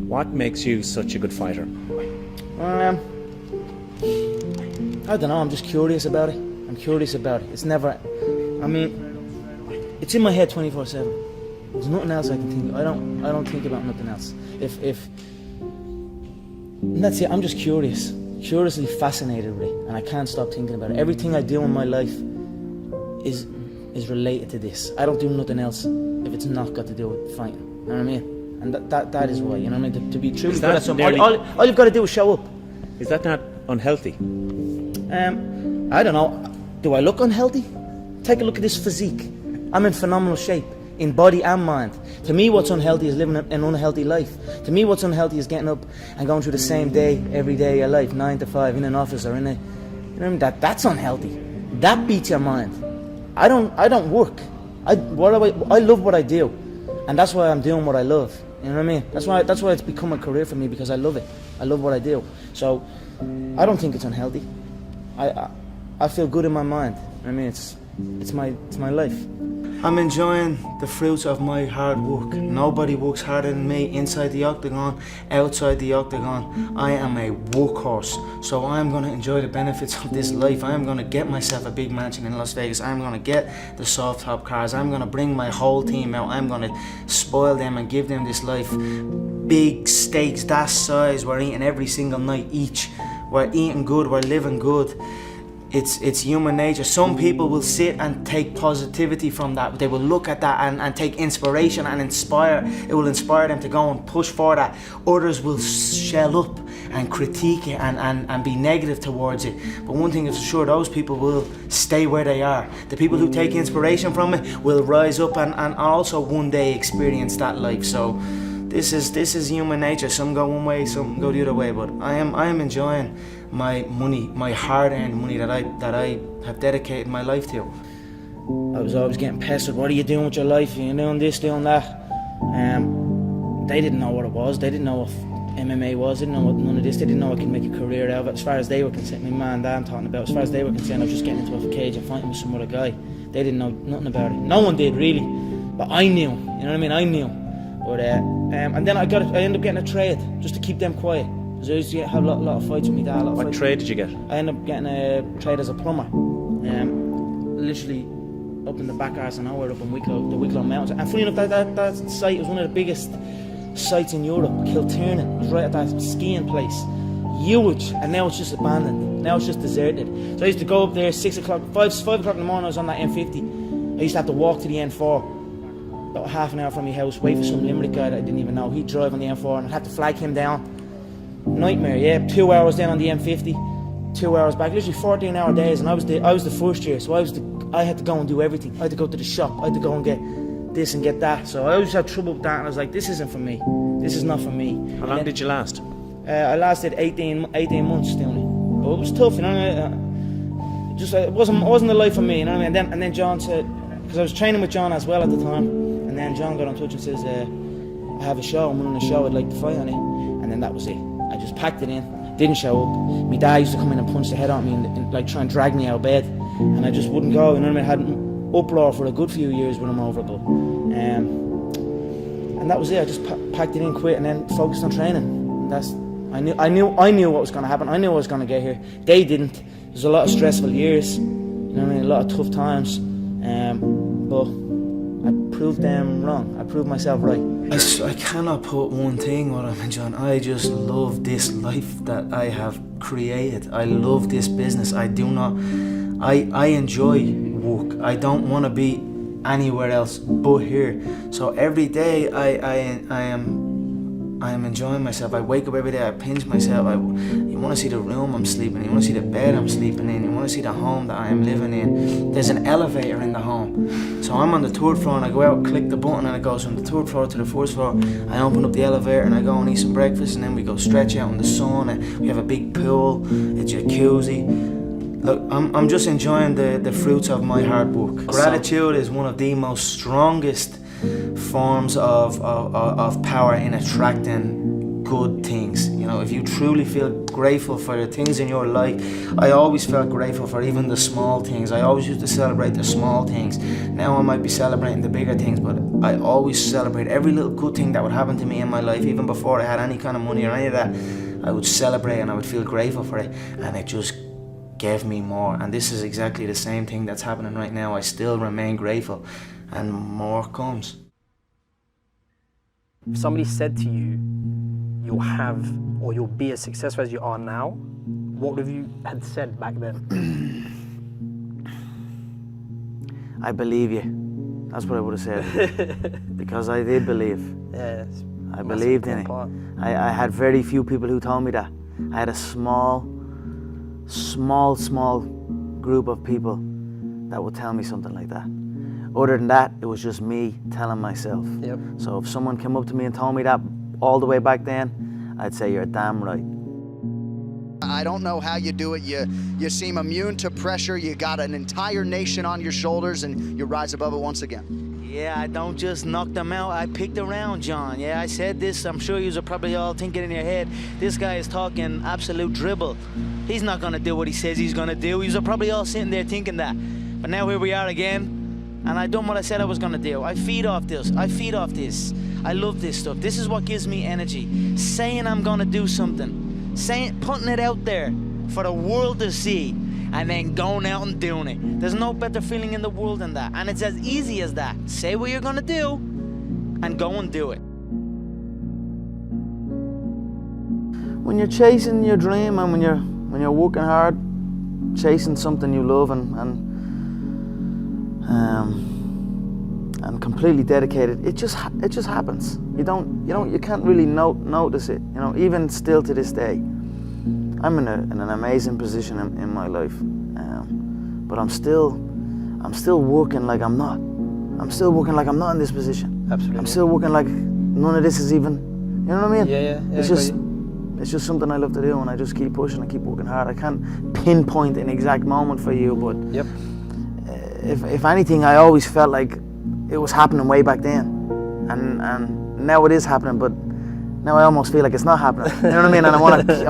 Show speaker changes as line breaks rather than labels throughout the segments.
What makes you such a good fighter?
I don't know, I'm just curious about it. It's never, it's in my head 24/7. There's nothing else I can think of. I don't think about nothing else. And that's it, I'm just curiously fascinated with it, and I can't stop thinking about it. Everything I do in my life is related to this. I don't do nothing else if it's not got to do with fighting. You know what I mean? And that is why, you know what I mean? To be truly good at something, all you've got to do is show up.
Is that not unhealthy?
I don't know. Do I look unhealthy? Take a look at this physique. I'm in phenomenal shape, in body and mind. To me, what's unhealthy is living an unhealthy life. To me, what's unhealthy is getting up and going through the same day every day of your life, 9 to 5, in an office or in a, you know what I mean? That's unhealthy. That beats your mind. I don't work. I love what I do, and that's why I'm doing what I love. You know what I mean? That's why it's become a career for me, because I love it. I love what I do. So I don't think it's unhealthy. I feel good in my mind. I mean, it's my life. I'm enjoying the fruits of my hard work. Nobody works harder than me inside the octagon, outside the octagon. I am a workhorse, so I'm going to enjoy the benefits of this life. I'm going to get myself a big mansion in Las Vegas. I'm going to get the soft top cars. I'm going to bring my whole team out. I'm going to spoil them and give them this life. Big steaks that size, we're eating every single night each. We're eating good, we're living good. It's human nature. Some people will sit and take positivity from that. They will look at that and take inspiration and inspire. It will inspire them to go and push for that. Others will shell up and critique it and be negative towards it. But one thing is for sure, those people will stay where they are. The people who take inspiration from it will rise up and also one day experience that life. So this is human nature. Some go one way, some go the other way. But I am enjoying my money, my hard-earned money that I have dedicated my life to. I was always getting pestered. What are you doing with your life? Are you doing this, doing that? They didn't know what it was. They didn't know what MMA was. They didn't know what none of this. They didn't know I could make a career out of it. As far as they were concerned, my man and dad I'm talking about, as far as they were concerned, I was just getting into a cage and fighting with some other guy. They didn't know nothing about it. No one did, really. But I knew. You know what I mean? I knew. But and then I ended up getting a trade just to keep them quiet. Because I used to have a lot of fights with my dad.
What trade did you get?
I ended up getting a trade as a plumber. Literally up in the back arse of nowhere, up in the Wicklow Mountains. And funny enough, that site was one of the biggest sites in Europe. Kilturnan, it was right at that skiing place. Huge, and now it's just abandoned. Now it's just deserted. So I used to go up there 5 o'clock in the morning. I was on that M50. I used to have to walk to the N4, about half an hour from my house, wait for some Limerick guy that I didn't even know. He'd drive on the M4 and I'd have to flag him down. Nightmare, yeah. 2 hours down on the M50, 2 hours back. Literally 14-hour days, and I was the first year, so I had to go and do everything. I had to go to the shop. I had to go and get this and get that. So I always had trouble with that, and I was like, this isn't for me. This is not for me.
How long did you last?
I lasted 18 months doing it. But it was tough, you know. It wasn't the life for me, you know what I mean. And then John said, because I was training with John as well at the time, and then John got in touch and says, I have a show. I'm running a show. I'd like to fight on it. And then that was it. I just packed it in, didn't show up. My dad used to come in and punch the head out of me and like try and drag me out of bed, and I just wouldn't go. You know what I mean? I had an uproar for a good few years with him over it, and that was it. I just packed it in, quit, and then focused on training. And I knew what was going to happen. I knew I was going to get here. They didn't. There's a lot of stressful years. You know what I mean? A lot of tough times. But I proved them wrong. I proved myself right. I cannot put one thing what I'm enjoying. I just love this life that I have created. I love this business. I enjoy work. I don't want to be anywhere else but here. So every day I am enjoying myself. I wake up every day, I pinch myself. You want to see the room I'm sleeping in, you want to see the bed I'm sleeping in, you want to see the home that I am living in. There's an elevator in the home. So I'm on the 3rd floor and I go out, click the button, and it goes from the 3rd floor to the 1st floor. I open up the elevator and I go and eat some breakfast, and then we go stretch out in the sun, and we have a big pool, a jacuzzi. Look, I'm just enjoying the fruits of my hard work. Gratitude is one of the most strongest forms of power in attracting good things. You know, know, if you truly feel grateful for the things in your life, I always felt grateful for even the small things. I always used to celebrate the small things. Now I might be celebrating the bigger things, but I always celebrate every little good thing that would happen to me in my life. Even before I had any kind of money or any of that, I would celebrate and I would feel grateful for it, and it just gave me more. And this is exactly the same thing that's happening right now. I still remain grateful, and more comes.
If somebody said to you, you'll have or you'll be as successful as you are now, what would you had said back then?
I believe you. That's what I would have said. Because I did believe.
Yeah,
I believed in it. I had very few people who told me that. I had a small group of people that would tell me something like that. Other than that, it was just me telling myself.
Yep.
So if someone came up to me and told me that all the way back then, I'd say, you're damn right.
I don't know how you do it. You seem immune to pressure. You got an entire nation on your shoulders, and you rise above it once again.
Yeah, I don't just knock them out. I picked around, John. Yeah, I said this. I'm sure you're probably all thinking in your head, this guy is talking absolute dribble. He's not going to do what he says he's going to do. You're probably all sitting there thinking that. But now here we are again, and I done what I said I was going to do. I feed off this. I feed off this. I love this stuff. This is what gives me energy. Saying I'm going to do something. Putting it out there for the world to see, and then going out and doing it. There's no better feeling in the world than that, and it's as easy as that. Say what you're gonna do and go and do it. When you're chasing your dream and when you're working hard, chasing something you love and completely dedicated, it just happens. You can't really notice it. You know, even still to this day, I'm in an amazing position in my life, but I'm still working like I'm not. I'm still working like I'm not in this position.
Absolutely.
I'm still working like none of this is even. You know what I mean?
Yeah.
It's just something I love to do, and I just keep pushing and keep working hard. I can't pinpoint an exact moment for you, but
yep.
If anything, I always felt like it was happening way back then, and now it is happening, but now I almost feel like it's not happening. You know what I mean? And I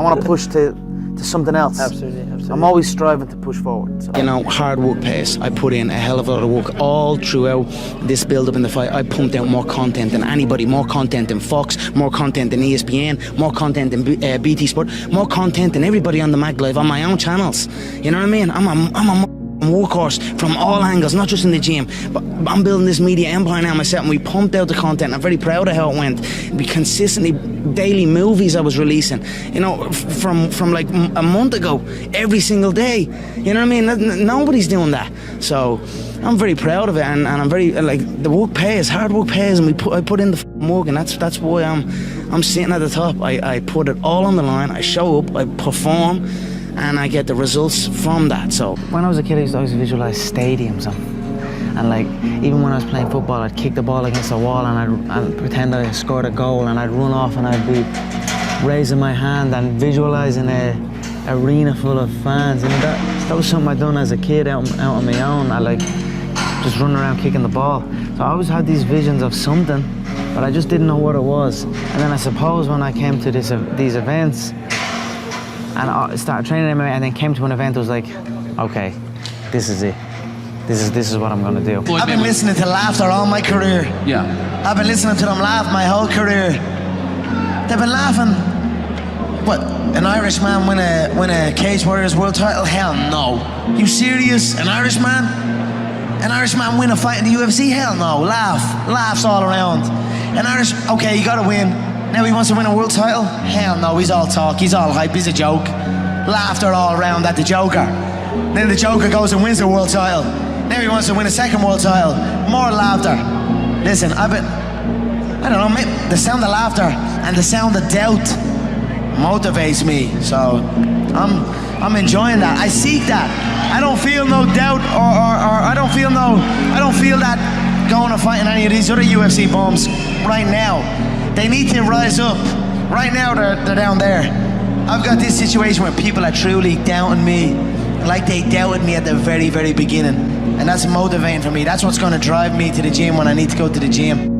want to push to something else.
Absolutely.
I'm always striving to push forward. So.
You know, hard work pays. I put in a hell of a lot of work all throughout this build-up in the fight. I pumped out more content than anybody, more content than Fox, more content than ESPN, more content than BT Sport, more content than everybody on the Mag Live on my own channels. You know what I mean? I'm a workhorse from all angles, not just in the gym, but I'm building this media empire now myself, and we pumped out the content. I'm very proud of how it went. We consistently, daily movies I was releasing, you know, from like a month ago, every single day. You know what I mean? Nobody's doing that. So I'm very proud of it, and I'm very, like, the work pays, hard work pays, and I put in the work, and that's why I'm sitting at the top. I put it all on the line. I show up, I perform, and I get the results from that. So when I was a kid, I used to always visualize stadiums, and like, even when I was playing football, I'd kick the ball against the wall, and I'd pretend I scored a goal, and I'd run off, and I'd be raising my hand and visualizing a arena full of fans. And that was something I'd done as a kid out on my own. I like just running around kicking the ball. So I always had these visions of something, but I just didn't know what it was. And then I suppose when I came to these events, and I started training MMA, and then came to an event, I was like, okay, this is it. This is what I'm gonna do.
I've been listening to laughter all my career.
yeah.
I've been listening to them laugh my whole career. They've been laughing. What, an Irishman win a Cage Warriors world title? Hell no. You serious? An Irishman? An Irishman win a fight in the UFC? Hell no. Laughs all around. Okay, you gotta win. Now he wants to win a world title? Hell no, he's all talk, he's all hype, he's a joke. Laughter all around at the Joker. Then the Joker goes and wins the world title. Now he wants to win a second world title. More laughter. Listen, I don't know, the sound of laughter and the sound of doubt motivates me. So I'm enjoying that. I seek that. I don't feel no doubt or I don't feel that going to fighting any of these other UFC bums right now. They need to rise up. Right now they're down there. I've got this situation where people are truly doubting me, like they doubted me at the very, very beginning. And that's motivating for me. That's what's going to drive me to the gym when I need to go to the gym.